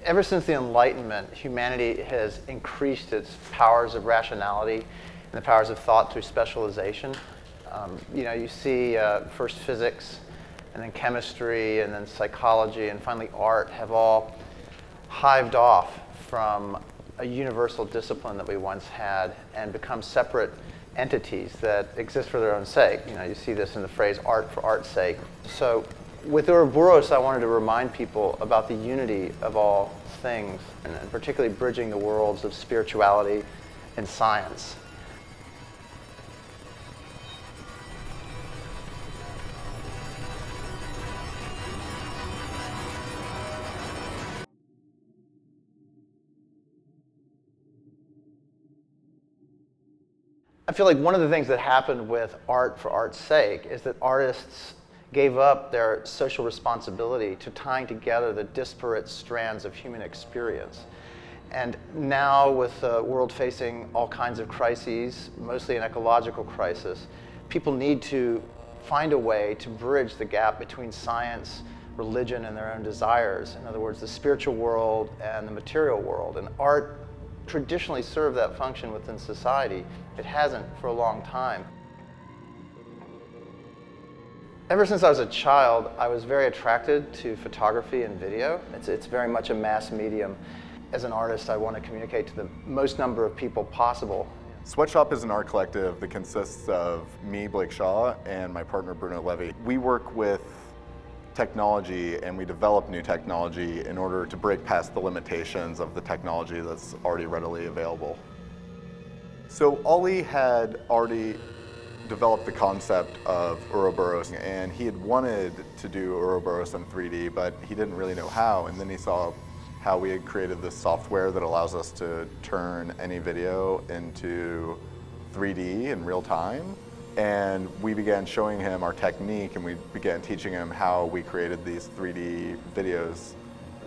Ever since the Enlightenment, humanity has increased its powers of rationality and the powers of thought through specialization. You see first physics, and then chemistry, and then psychology, and finally art have all hived off from a universal discipline that we once had and become separate entities that exist for their own sake. You see this in the phrase art for art's sake. So with Ouroboros, I wanted to remind people about the unity of all things, and particularly bridging the worlds of spirituality and science. I feel like one of the things that happened with art for art's sake is that artists gave up their social responsibility to tying together the disparate strands of human experience. And now, with the world facing all kinds of crises, mostly an ecological crisis, people need to find a way to bridge the gap between science, religion, and their own desires. In other words, the spiritual world and the material world. And art traditionally served that function within society. It hasn't for a long time. Ever since I was a child, I was very attracted to photography and video. It's very much a mass medium. As an artist, I want to communicate to the most number of people possible. Sweatshoppe is an art collective that consists of me, Blake Shaw, and my partner, Bruno Levy. We work with technology and we develop new technology in order to break past the limitations of the technology that's already readily available. So Ollie had already developed the concept of Ouroboros, and he had wanted to do Ouroboros in 3D, but he didn't really know how. And then he saw how we had created this software that allows us to turn any video into 3D in real time. And we began showing him our technique, and we began teaching him how we created these 3D videos.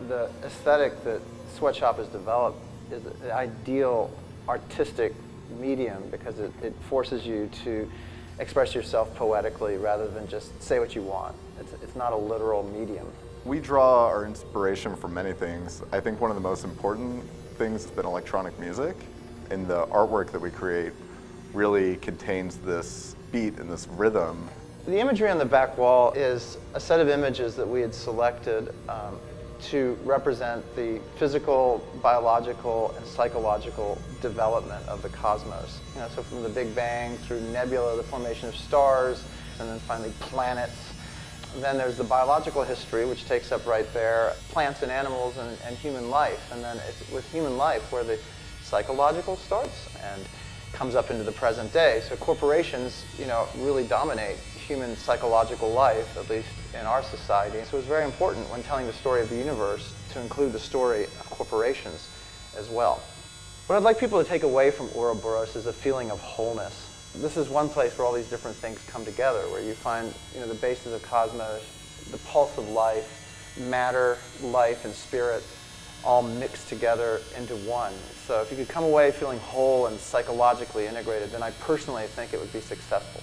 The aesthetic that Sweatshoppe has developed is an ideal artistic medium because it forces you to express yourself poetically rather than just say what you want. It's not a literal medium. We draw our inspiration from many things. I think one of the most important things has been electronic music, and the artwork that we create really contains this beat and this rhythm. The imagery on the back wall is a set of images that we had selected to represent the physical, biological, and psychological development of the cosmos. So from the Big Bang through nebula, the formation of stars, and then finally planets. And then there's the biological history, which takes up right there, plants and animals and human life. And then it's with human life where the psychological starts and comes up into the present day. So corporations, really dominate human psychological life, at least in our society. So it's very important when telling the story of the universe to include the story of corporations as well. What I'd like people to take away from Ouroboros is a feeling of wholeness. This is one place where all these different things come together, where you find the basis of cosmos, the pulse of life, matter, life, and spirit, all mixed together into one. So if you could come away feeling whole and psychologically integrated, then I personally think it would be successful.